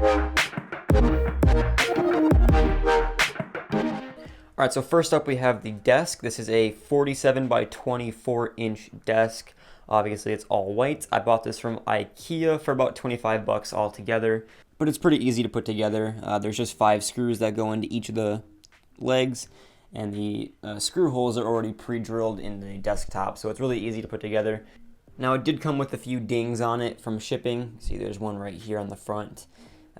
All right, so first up we have the desk. This is a 47 by 24 inch desk. Obviously it's all white. I bought this from IKEA for about 25 bucks altogether, but it's pretty easy to put together. There's just 5 screws that go into each of the legs, and the screw holes are already pre-drilled in the desktop, so it's really easy to put together. Now it did come with a few dings on it from shipping. See, there's one right here on the front.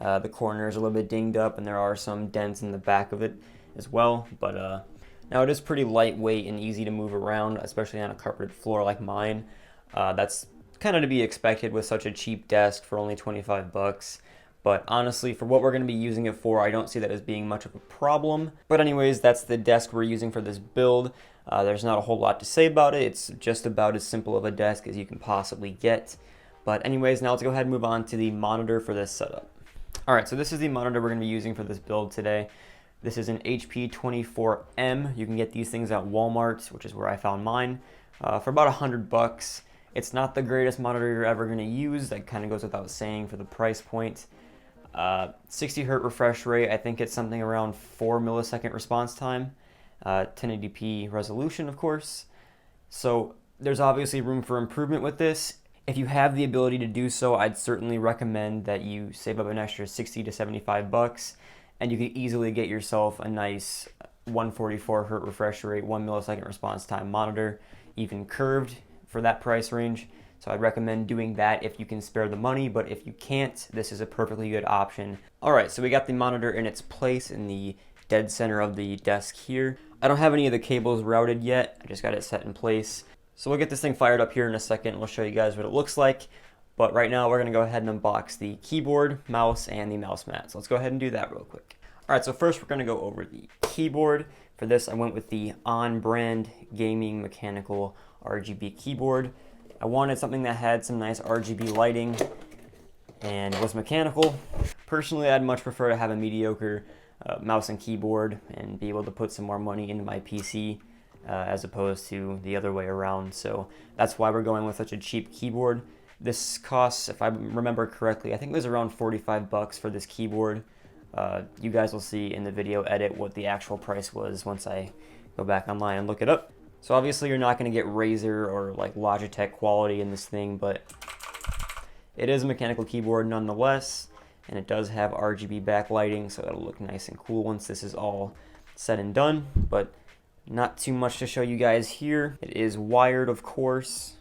The corner is a little bit dinged up, and there are some dents in the back of it as well, but now it is pretty lightweight and easy to move around, especially on a carpeted floor like mine. That's kind of to be expected with such a cheap desk for only 25 bucks. But honestly, for what we're going to be using it for, I don't see that as being much of a problem. But anyways, that's the desk we're using for this build. There's not a whole lot to say about it. It's just about as simple of a desk as you can possibly get. But anyways, now let's go ahead and move on to the monitor for this setup. Alright, so this is the monitor we're going to be using for this build today. This is an HP24M. You can get these things at Walmart, which is where I found mine, for about 100 bucks. It's not the greatest monitor you're ever going to use. That kind of goes without saying for the price point. 60 hertz refresh rate. I think it's something around 4 millisecond response time. 1080p resolution, of course. So there's obviously room for improvement with this. If you have the ability to do so, I'd certainly recommend that you save up an extra 60 to 75 bucks. And you can easily get yourself a nice 144 hertz refresh rate, 1 millisecond response time monitor, even curved for that price range. So I'd recommend doing that if you can spare the money, but if you can't, this is a perfectly good option. All right, so we got the monitor in its place in the dead center of the desk here. I don't have any of the cables routed yet. I just got it set in place. So we'll get this thing fired up here in a second. We'll show you guys what it looks like. But right now we're gonna go ahead and unbox the keyboard, mouse, and the mouse mat. So let's go ahead and do that real quick. All right, so first we're gonna go over the keyboard. For this, I went with the on-brand gaming mechanical RGB keyboard. I wanted something that had some nice RGB lighting and was mechanical. Personally, I'd much prefer to have a mediocre mouse and keyboard and be able to put some more money into my PC as opposed to the other way around. So that's why we're going with such a cheap keyboard. This costs, if I remember correctly, I think it was around 45 bucks for this keyboard. You guys will see in the video edit what the actual price was once I go back online and look it up. So obviously you're not going to get Razer or like Logitech quality in this thing, but it is a mechanical keyboard nonetheless, and it does have RGB backlighting, so it'll look nice and cool once this is all said and done. But not too much to show you guys here. It is wired, of course,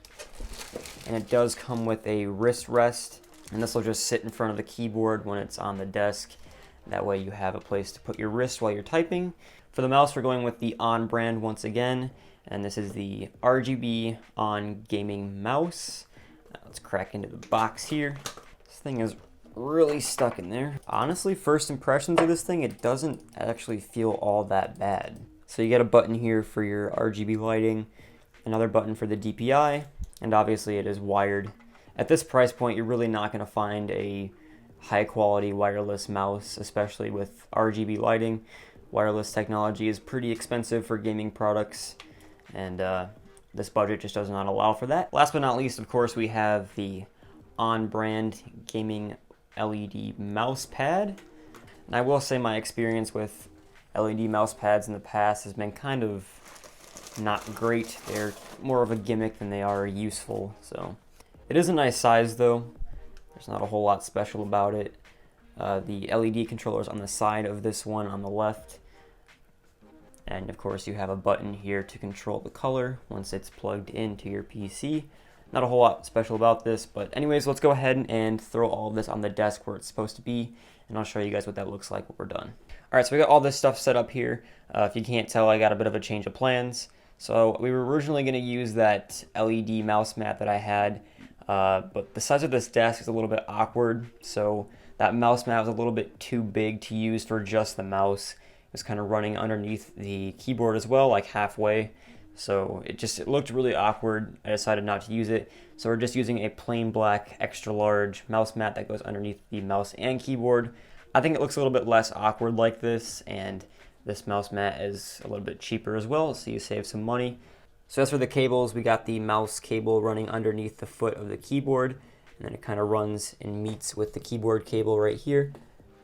and it does come with a wrist rest, and this will just sit in front of the keyboard when it's on the desk. That way you have a place to put your wrist while you're typing. For the mouse, we're going with the On brand once again, and this is the RGB On Gaming mouse. Now let's crack into the box here. This thing is really stuck in there. Honestly, first impressions of this thing, it doesn't actually feel all that bad. So you get a button here for your RGB lighting, another button for the DPI, and obviously it is wired. At this price point, you're really not going to find a high quality wireless mouse, especially with RGB lighting. Wireless technology is pretty expensive for gaming products, and this budget just does not allow for that. Last but not least, of course, we have the on-brand gaming LED mouse pad. And I will say my experience with LED mouse pads in the past has been kind of not great. They're more of a gimmick than they are useful. So it is a nice size though. There's not a whole lot special about it. The LED controller is on the side of this one on the left. And of course you have a button here to control the color once it's plugged into your PC. Not a whole lot special about this, but anyways, let's go ahead and throw all of this on the desk where it's supposed to be, and I'll show you guys what that looks like when we're done. All right, so we got all this stuff set up here. If you can't tell, I got a bit of a change of plans. So we were originally going to use that LED mouse mat that I had, but the size of this desk is a little bit awkward, so that mouse mat was a little bit too big to use for just the mouse. It was kind of running underneath the keyboard as well, like halfway. So it looked really awkward. I decided not to use it. So we're just using a plain black extra large mouse mat that goes underneath the mouse and keyboard. I think it looks a little bit less awkward like this, and this mouse mat is a little bit cheaper as well, so you save some money. So as for the cables, we got the mouse cable running underneath the foot of the keyboard, and then it kind of runs and meets with the keyboard cable right here.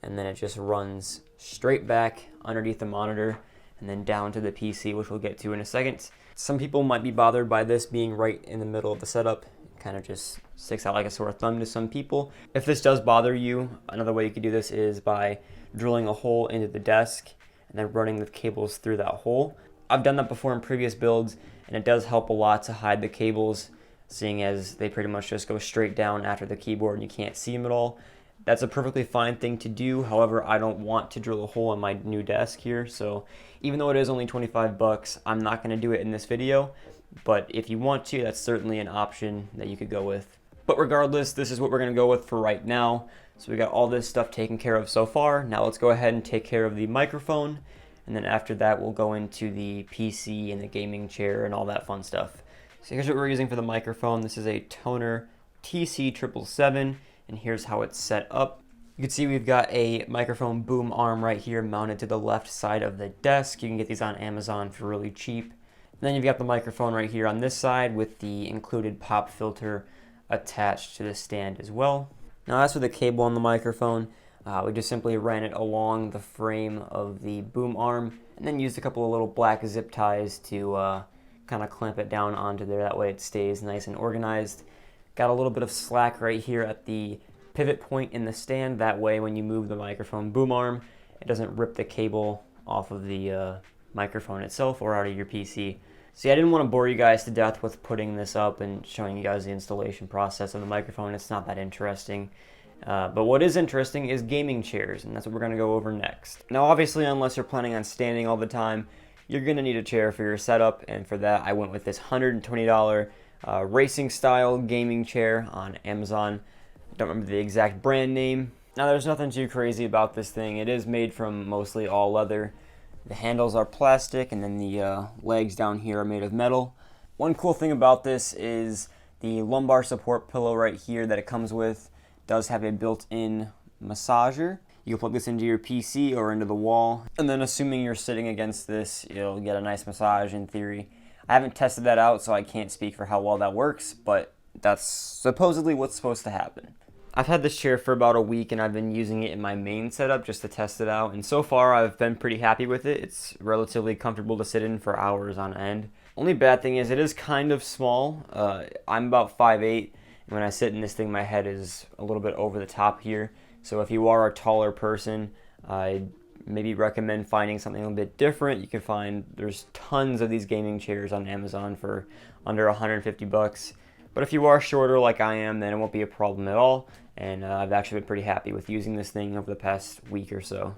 and then it just runs straight back underneath the monitor and then down to the PC, which we'll get to in a second. Some people might be bothered by this being right in the middle of the setup. It kind of just sticks out like a sore thumb to some people. If this does bother you, another way you could do this is by drilling a hole into the desk and then running the cables through that hole. I've done that before in previous builds, and it does help a lot to hide the cables, seeing as they pretty much just go straight down after the keyboard and you can't see them at all. That's a perfectly fine thing to do. However, I don't want to drill a hole in my new desk here, so even though it is only 25 bucks, I'm not going to do it in this video, but if you want to, that's certainly an option that you could go with. But regardless, this is what we're going to go with for right now. So we got all this stuff taken care of so far. Now let's go ahead and take care of the microphone, and then after that we'll go into the PC and the gaming chair and all that fun stuff. So here's what we're using for the microphone. This is a Toner TC777, and here's how it's set up. You can see we've got a microphone boom arm right here mounted to the left side of the desk. You can get these on Amazon for really cheap. And then you've got the microphone right here on this side with the included pop filter attached to the stand as well. Now as for the cable on the microphone, we just simply ran it along the frame of the boom arm and then used a couple of little black zip ties to kind of clamp it down onto there. That way it stays nice and organized. Got a little bit of slack right here at the pivot point in the stand. That way when you move the microphone boom arm, it doesn't rip the cable off of the microphone itself or out of your PC. See, I didn't want to bore you guys to death with putting this up and showing you guys the installation process of the microphone. It's not that interesting. But what is interesting is gaming chairs, and that's what we're going to go over next. Now, obviously, unless you're planning on standing all the time, you're going to need a chair for your setup, and for that, I went with this $120 racing style gaming chair on Amazon. Don't remember the exact brand name. Now, there's nothing too crazy about this thing. It is made from mostly all leather. The handles are plastic, and then the legs down here are made of metal. One cool thing about this is the lumbar support pillow right here that it comes with does have a built-in massager. You can plug this into your PC or into the wall, and then assuming you're sitting against this, you'll get a nice massage in theory. I haven't tested that out, so I can't speak for how well that works, but that's supposedly what's supposed to happen. I've had this chair for about a week, and I've been using it in my main setup just to test it out, and so far I've been pretty happy with it. It's relatively comfortable to sit in for hours on end. Only bad thing is it is kind of small. I'm about 5'8", and when I sit in this thing, my head is a little bit over the top here. So if you are a taller person, I'd maybe recommend finding something a little bit different. You can find, there's tons of these gaming chairs on Amazon for under 150 bucks. But if you are shorter like I am, then it won't be a problem at all. And I've actually been pretty happy with using this thing over the past week or so.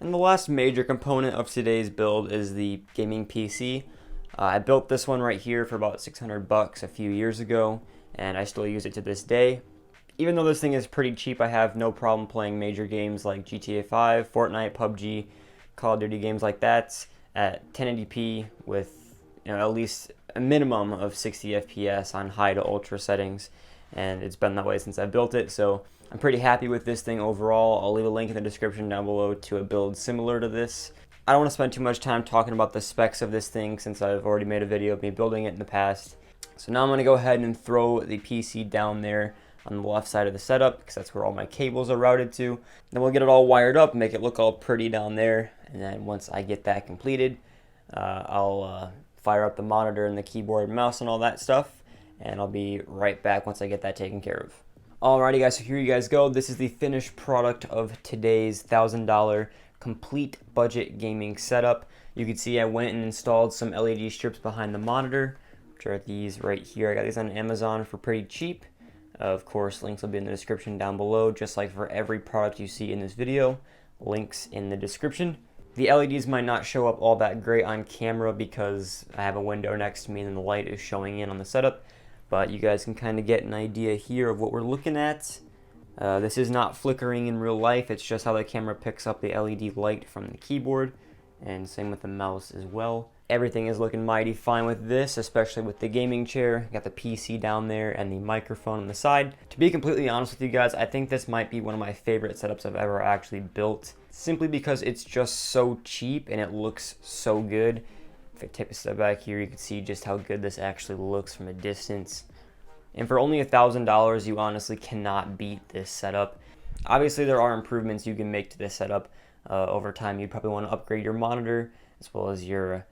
And the last major component of today's build is the gaming PC. I built this one right here for about 600 bucks a few years ago, and I still use it to this day. Even though this thing is pretty cheap, I have no problem playing major games like GTA 5, Fortnite, PUBG, Call of Duty games like that at 1080p with at least a minimum of 60 FPS on high to ultra settings. And it's been that way since I built it, so I'm pretty happy with this thing overall. I'll leave a link in the description down below to a build similar to this. I don't want to spend too much time talking about the specs of this thing since I've already made a video of me building it in the past. So now I'm going to go ahead and throw the PC down there on the left side of the setup because that's where all my cables are routed to. Then we'll get it all wired up, make it look all pretty down there, and then once I get that completed, I'll fire up the monitor and the keyboard and mouse and all that stuff. And I'll be right back once I get that taken care of. Alrighty guys, so here you guys go. This is the finished product of today's $1,000 complete budget gaming setup. You can see I went and installed some LED strips behind the monitor, which are these right here. I got these on Amazon for pretty cheap. Of course, links will be in the description down below, just like for every product you see in this video. Links in the description. The LEDs might not show up all that great on camera because I have a window next to me and the light is showing in on the setup. But you guys can kind of get an idea here of what we're looking at. This is not flickering in real life, it's just how the camera picks up the LED light from the keyboard, and same with the mouse as well. Everything is looking mighty fine with this, especially with the gaming chair. Got the PC down there and the microphone on the side. To be completely honest with you guys, I think this might be one of my favorite setups I've ever actually built, simply because it's just so cheap and it looks so good. If I take a step back here, you can see just how good this actually looks from a distance. And for only $1,000, you honestly cannot beat this setup. Obviously, there are improvements you can make to this setup over time. You probably want to upgrade your monitor as well as your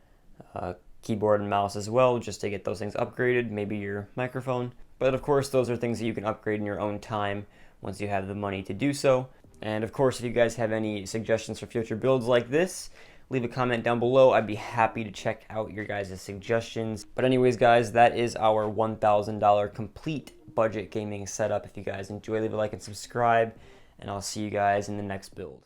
keyboard and mouse as well, just to get those things upgraded, maybe your microphone. But of course, those are things that you can upgrade in your own time once you have the money to do so. And of course, if you guys have any suggestions for future builds like this, leave a comment down below. I'd be happy to check out your guys' suggestions. But anyways, guys, that is our $1,000 complete budget gaming setup. If you guys enjoy, leave a like and subscribe, and I'll see you guys in the next build.